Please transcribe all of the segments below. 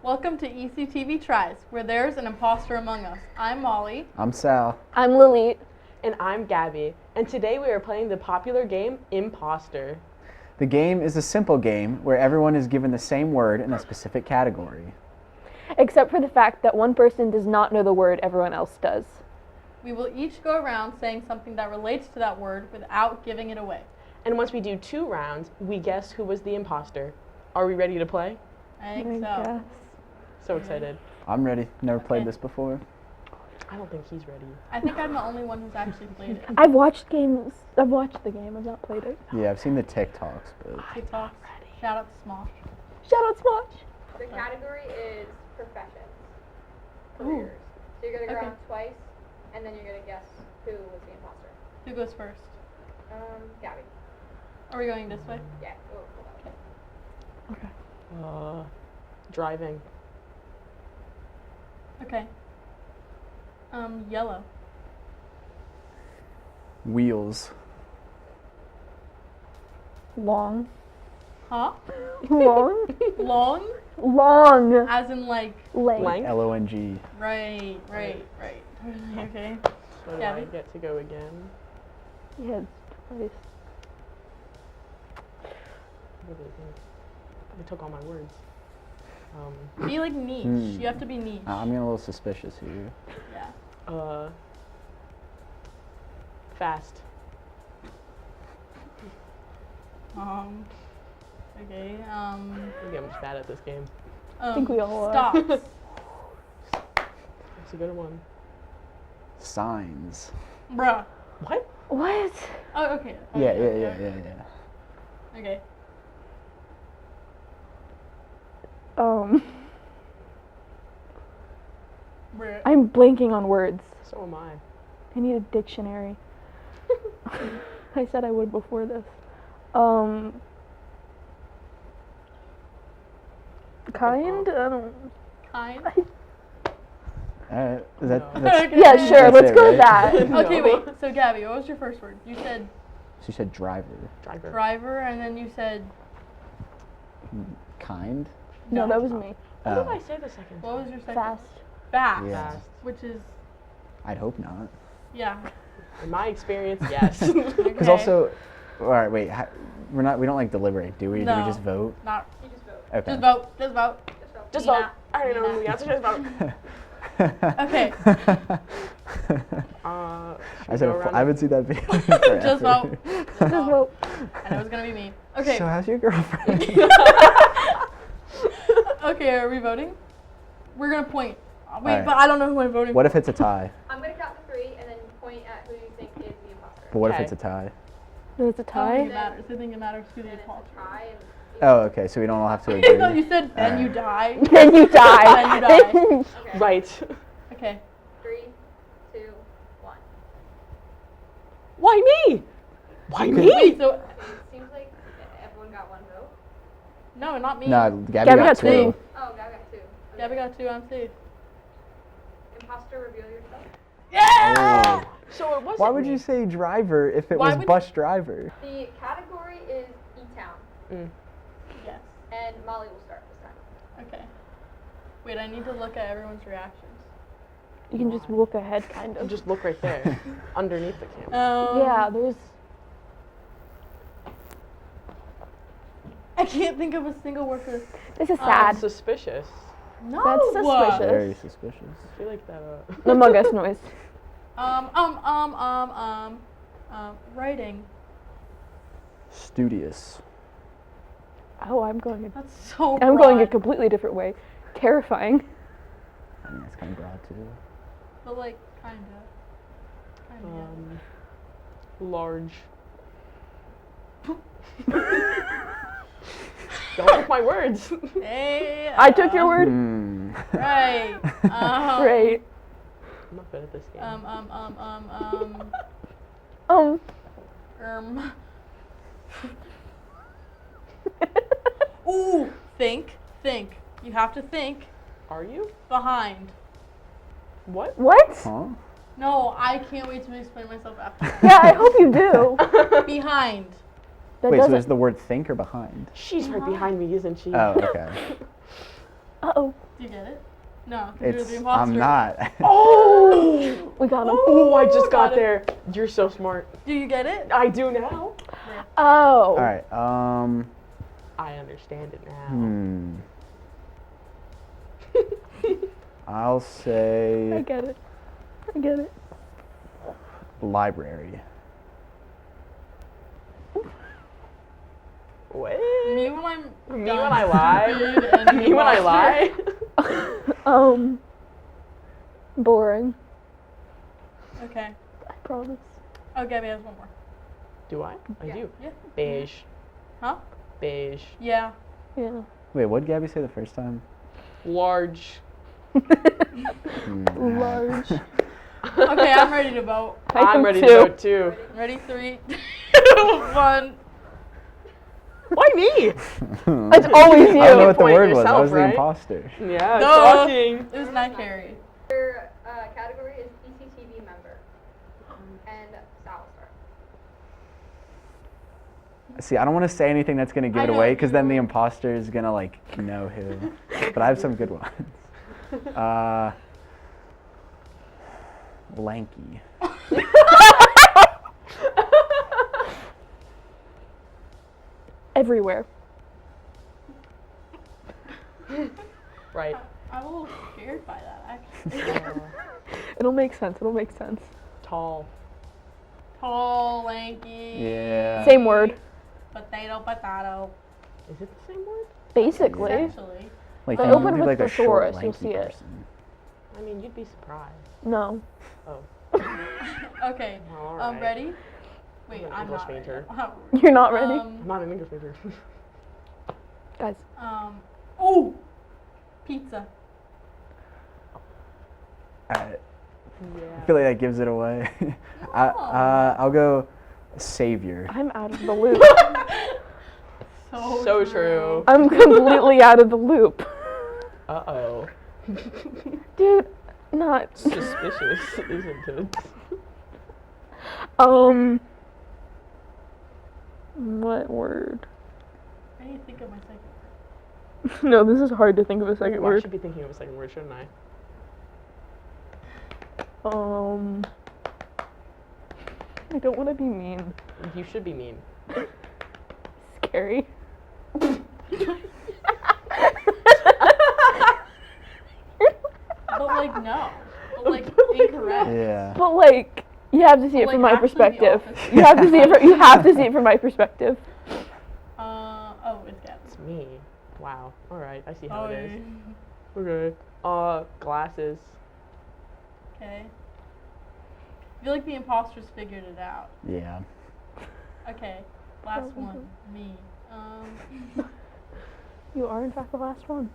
Welcome to ECTV Tries, where there's an imposter among us. I'm Molly. I'm Sal. I'm Lilit. And I'm Gabbie. And today we are playing the popular game, Imposter. The game is a simple game where everyone is given the same word in a specific category. Except for the fact that one person does not know the word everyone else does. We will each go around saying something that relates to that word without giving it away. And once we do 2 rounds, we guess who was the imposter. Are we ready to play? I think so. So excited. I'm ready. Never played this before. I don't think he's ready. I think I'm the only one who's actually played it. I've watched the game. I've not played it. Yeah, I've seen the TikToks, but TikTok. Shout out to Smosh. Shout out Smosh. The category is professions, careers. So you're going to go around twice, and then you're going to guess who was the imposter. Who goes first? Gabbie. Are we going this way? Yeah. Hold on. Okay. Driving. Okay. Yellow. wheels. Long. Huh? Long. Long? Long. As in like... Length. Length? L-O-N-G. Right. Okay. So do I Gabbie? get to go again? Yeah, twice. What do you think? I took all my words. Be like niche. You have to be niche. I'm getting a little suspicious here. Yeah. Fast. Okay. I think I'm just bad at this game. I think we all are. Stops. That's a good one. Signs. Bruh. What? What? Oh, okay. Yeah. Okay. Bruh. I'm blanking on words. So am I. I need a dictionary. I said I would before this. Kind? I don't. Kind. That's, Okay. Yeah, sure. That's Let's it, go with right? that. Okay, wait. So, Gabbie, what was your first word? You said she said driver. Driver. driver, and then you said... Kind? No, that was me. What did I say the second time? What was your second? Fast. Fast. Yeah. Fast. Which is... I'd hope not. Yeah. In my experience, yes. Because Okay. also, all right, wait. We don't like deliberate, do we? Do No. we just vote? Not... You just vote. Okay. Just vote. Just vote. Just vote. Just Nina. vote. I already know the answer. Just vote. Okay. I said I haven't seen that video. Just vote. Just vote. I know it's gonna be me. Okay. So how's your girlfriend? Okay, are we voting? We're gonna point. Wait, Alright. but I don't know who I'm voting What for. if it's a tie? I'm going to count to 3 and then point at who you think is the imposter. But what if Okay. it's a tie? No, it's a I don't think tie. it matters. I think it matters who And the it's imposter a tie. And Oh, okay. So we don't all have to is. No, agree. you said then you die. Then you die. Then you die. Okay. Right. Okay. 3, 2, 1. Why me? Why Okay. me? Wait, so... It seems like everyone got 1 vote. No, not me. No, Gabbie Gabbie got got 2. two. Oh, Gabbie got 2. Gabbie got 2, I'm safe. Imposter, reveal yourself. Yeah! Oh. So it wasn't Why would me. you say driver if it Why was would- bus driver? The category is E-Town. Yes. And Molly will start this time. Okay. Wait, I need to look at everyone's reactions. You can just look ahead, kind of. Just look right there, underneath the camera. Yeah, there's. I can't think of a single word for this. This is sad. Suspicious. No. That's suspicious. Very suspicious. I feel like that. The Among Us noise. Writing. Studious. Oh, I'm going. That's so I'm going a broad. completely different way. Terrifying. I mean, that's kind of broad too. But like, kinda. Large. Don't take my words. Hey. I took your word. Right. Right. I'm not good at this game. Ooh, think. You have to think Are you? behind. What? What? Huh? No, I can't wait to explain myself after. Yeah, I hope you do. Behind. That Wait, so doesn't. is the word think or behind? She's right behind me, isn't she? Oh, okay. Uh-oh. Do you get it? No, 'cause you're It's the imposter. I'm not. Oh! We got him. Oh, I just got got it. there. You're so smart. Do you get it? I do now. Oh. All right. I understand it now. I'll I say get it. I get it. library. What? Me when I'm Me done when I lie? stupid and Me when I imposter. lie? Boring. Okay. I promise. Oh, Gabbie has one more. Do I? I Yeah. do. Yeah. Beige. Huh? Beige. Yeah. Yeah. Wait, what did Gabbie say the first time? Large. Large. Okay, I'm ready to vote. I I'm am ready too. to vote too. Ready? 3, 2, 1. Why me? It's always you. I don't know what the Point word was. I yourself, was the right? imposter. Yeah, Duh. shocking. It was not Carrie. Your category is ECTV member. And Sal will start. See, I don't want to say anything that's gonna give I it know away, because then you- the imposter is gonna like know who. But I have some good ones. Lanky. Everywhere. Right. I'm a little scared by that, actually. It'll make sense. It'll make sense. Tall. Tall, lanky. Yeah. Same word. Potato, potato. Is it the same word? Basically. Essentially. Like But you open would be with like a short, thesaurus, you'll lanky see it. person. I mean, you'd be surprised. No. Oh. Okay. All right. Ready? Wait, I'm an I'm English not ready. major. You're not ready? I'm not an English major. Guys. Ooh! Pizza. I Yeah. feel like that gives it away. I'll go savior. I'm out of the loop. So true. I'm completely out of the loop. Uh-oh. Dude, not. Suspicious, isn't it? What word? I need to think of my second word. No, this is hard to think of a second Well, I word. should be thinking of a second word, shouldn't I? I don't want to be mean. You should be mean. Scary. But like, no. But like, incorrect. Yeah. But like, you have to see it Like, from my actually the perspective. opposite. You have to see it. You have to see it from my perspective. Oh, it's Gabbie. It's me. Wow. Alright, I see how Oh, it is. yeah. Okay. Glasses. Okay. I feel like the imposters figured it out. Yeah. Okay. Last one. Me. You are in fact the last one.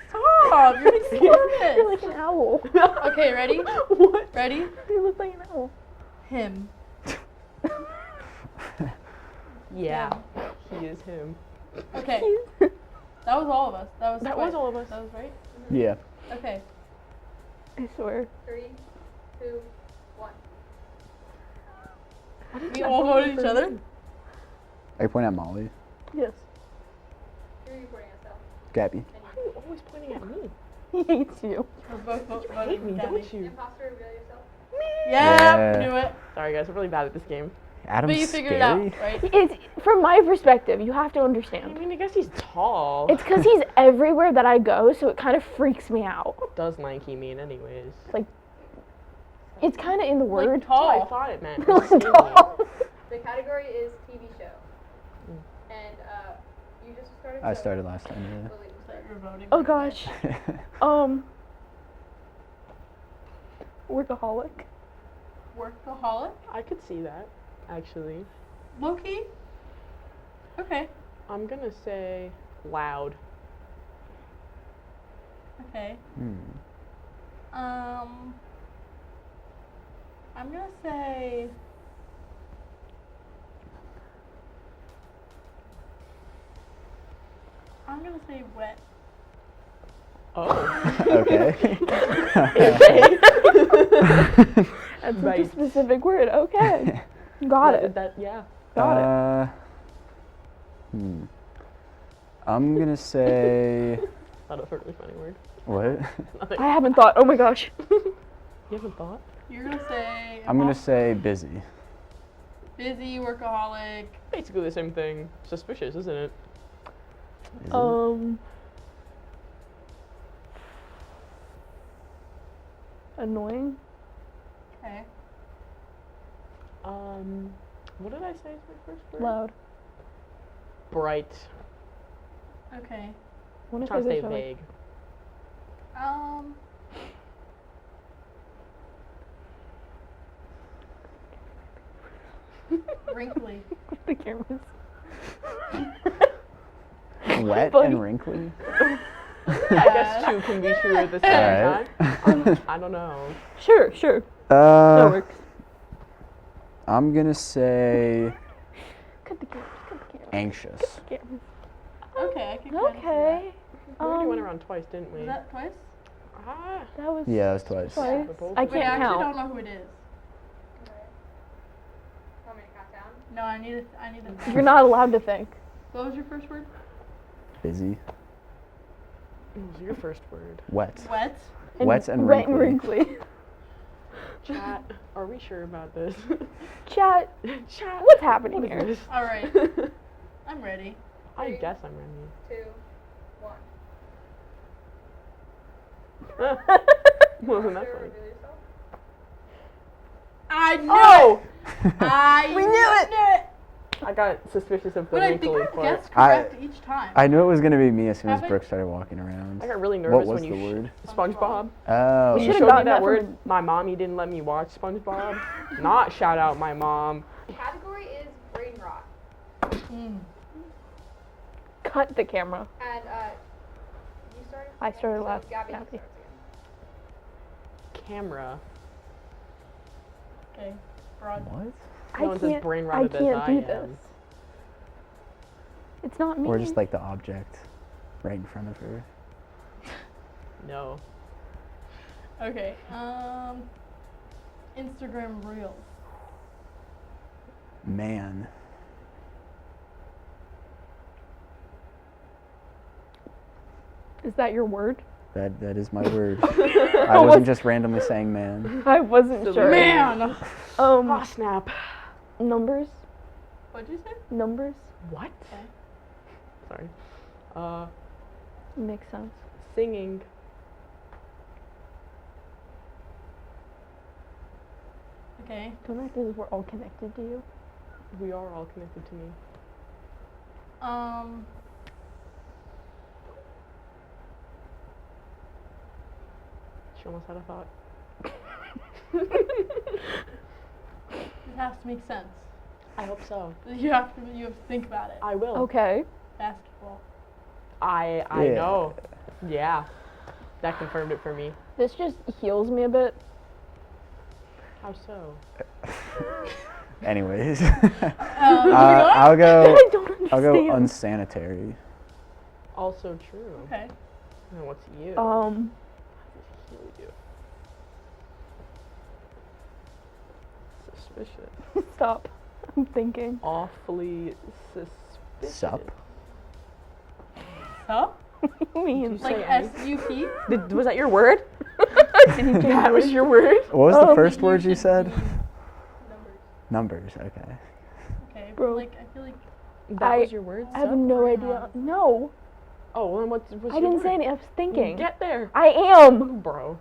Stop! You're being You're squirmish. like an owl. Okay, ready? What? Ready? You look like an owl. Him. Yeah. He is him. Okay. That was all of us. That was That wait, was all of us. That was right? Yeah. Okay. I swear. 3, 2, 1. We all voted each other? Are you pointing at Molly? Yes. Who are you pointing at, Sal? Gabby. Why are you always pointing at me? He hates you. We're both You voting hate me, Gabbie. don't you? Imposter, reveal yourself. Yeah, Yeah. knew it. Sorry guys, I'm really bad at this game. Adam's But you figured scary. it out, right? It's from my perspective. You have to I understand. mean, I guess he's tall. It's because he's everywhere that I go, so it kind of freaks me out. What does lanky mean anyways? It's kind of in the Like word. That's what I tall. thought it meant. Like Skinny. tall. The category is TV show. And you just started. I so started last time. Lily will That start. you're voting Oh for gosh. Yeah. Workaholic. Workaholic? I could see that, actually. Low-key? Okay. I'm gonna say loud. Okay. Hmm. I'm gonna say... I'm gonna say wet. Oh. Okay. That's such a Right. specific word. Okay. Got it. That, yeah. Got it. I'm gonna say Thought of a really funny word. what? Nothing. I haven't thought. Oh my gosh. You haven't thought? You're gonna say. I'm gonna say busy. Busy, workaholic. Basically the same thing. Suspicious, isn't it? Is it? Annoying. Okay. What did I say is my first word? Loud. Bright. Okay. What if Trying to I stay just like, vague. Wrinkly. the cameras? Wet Funny. and wrinkly. I guess two can be true at the same Alright. time. I don't know. Sure. That Uh, works. I'm gonna say Cut the cameras. anxious. Cameras. Okay, I can kind of see Okay. We already went around twice, didn't we? that. Was that twice? Ah. That was. Yeah, it was twice. Twice. We're both I Wait, I can't actually count. don't know who it is. Okay. Want me to count down? No, I need to. You're not allowed to think. What was your first word? Busy. What was your first word? Wet. Wet. Wet and wet and wrinkly. wrinkly. Chat. Are we sure about this? Chat. Chat. What's happening What is here? this? All right. I'm ready. I Three. guess I'm ready. 2, 1. Wasn't that Sure, funny? reveal yourself. I knew Oh! it. We knew it! I got suspicious of the But I think wrinkly I've part. guessed correct each time. I knew it was gonna be me as soon as Have it? Brooke started walking around. I got really What nervous was when the you word? SpongeBob. Oh. We You should've showed me gotten that that word. from- My mommy didn't let me watch SpongeBob. Not shout out my mom. Category is brain rot. Mm. Cut the camera. And you started. I started so last. Gabbie Gabbie. starts again. Camera. Okay. Broad. What? No one says brain rotted as I do am. this. It's not me. Or just like the object right in front of her. No. Okay. Instagram Reels. Man. Is that your word? That is my word. I wasn't just randomly saying man. I wasn't So sure. Man. Oh snap. Numbers. What'd you say? Numbers. What? Okay. Sorry. Makes sense. Singing. Okay. Don't I think we're all connected to you? We are all connected to me. She almost had a thought. It has to make sense. I hope so. You have to think about it. I will. Okay. Basketball. I Yeah. know. Yeah. That confirmed it for me. This just heals me a bit. How so? Anyways. I'll I'll go. I don't understand. I'll go unsanitary. Also true. Okay. And what's you? Um. How does it heal you? Suspicious. Stop. I'm thinking. Awfully suspicious. Sup? So? What do you mean? Say Like anything. SUP? Was that your word? Did he change That the was word? your word? What was Oh, the first word should you said? be Numbers. Numbers. Okay. Okay. Bro. But like I feel like That was your word? I have Sup? no Brain idea. rot. No. Oh, well, then what's I your didn't word? say anything. I was thinking. Get there. I am. Bro.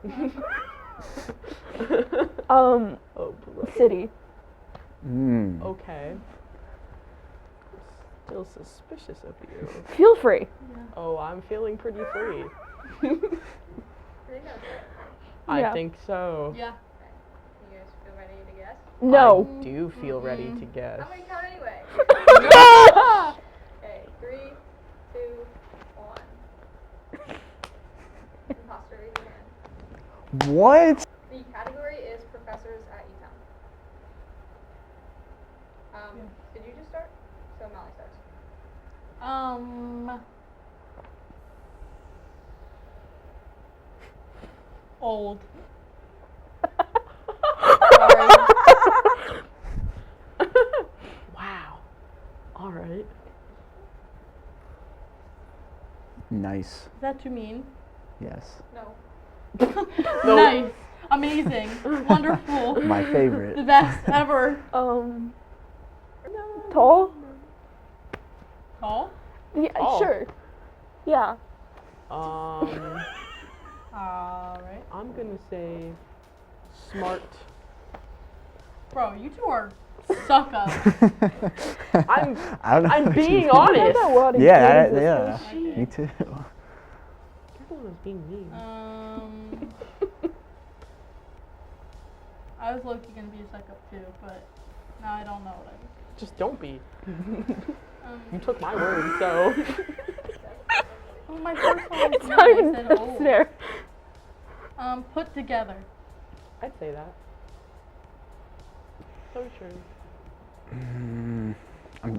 Um. Oh, bro. City. Mm. Okay. Still suspicious of you. Feel free. Oh, I'm feeling pretty free. I think that's it. I Yeah. think so. yeah. You guys feel ready to guess? No. I do feel ready to guess. I'm gonna count anyway. Okay, 3, 2, 1. Imposter, raise your hand. What? The category is professors at E-Town. Did you just start? So Molly starts. Old. Wow. All right. Nice. Is that too mean? Yes. No. Nice. Amazing. Wonderful. My favorite. The best ever. Tall? Tall? Yeah, Tall. sure. Yeah. Alright. I'm gonna say smart. Bro, you two are suck up. I'm I don't know. I'm what you being mean. honest. Yeah, games yeah. this year. Me too. You're the one who's being mean. I was low-key gonna be a suck up too, but now I don't know what I'm. Just don't be. You took my word, so. Oh, my first one was It's me. not even I said old. there. Put together. I'd say that. So true. I'm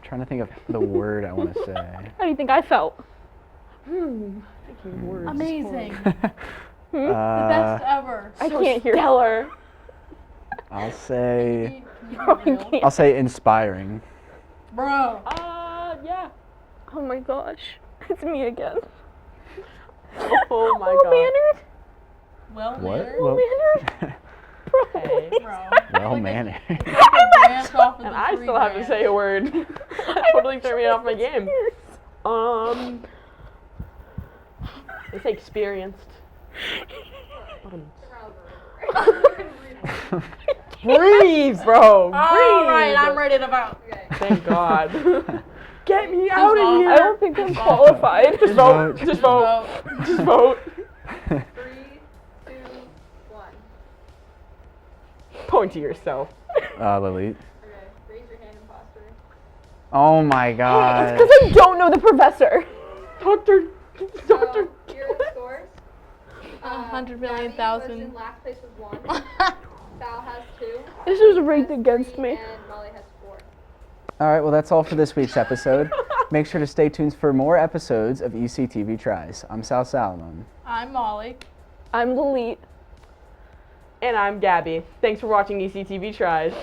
trying to think of the word I want to say. How do you think I felt? Thinking words. Amazing. Uh, The best ever. I can't hear. Stellar. I'll say Can you be real? inspiring. Bro. Yeah. Oh my gosh. It's me again. Oh my Oh, god. mannered? Well What? mannered. Well, Mannered? Hey. Bro. well mannered. Like a branch off of And the I tree still have to branch. say a word. That totally threw me off my game. Let's say experienced. Breathe, bro. Breathe. Alright, I'm ready to vote. Okay. Thank God. Get me out of vote. here. I don't think I'm qualified. Just vote. Just vote. Just vote. 3, 2, 1. Point to yourself. Lilit. Okay. Raise your hand, imposter. Oh my It's god. because I don't know the professor. Doctor. So, here are the scores. 100 million Gabbie thousand. was in last place with 1. Sal has 2. This was Hansen rigged has against 3, me. And Molly has 4. All right, well, that's all for this week's episode. Make sure to stay tuned for more episodes of ECTV Tries. I'm Sal Salomone. I'm Molly. I'm Lilit. And I'm Gabbie. Thanks for watching ECTV Tries.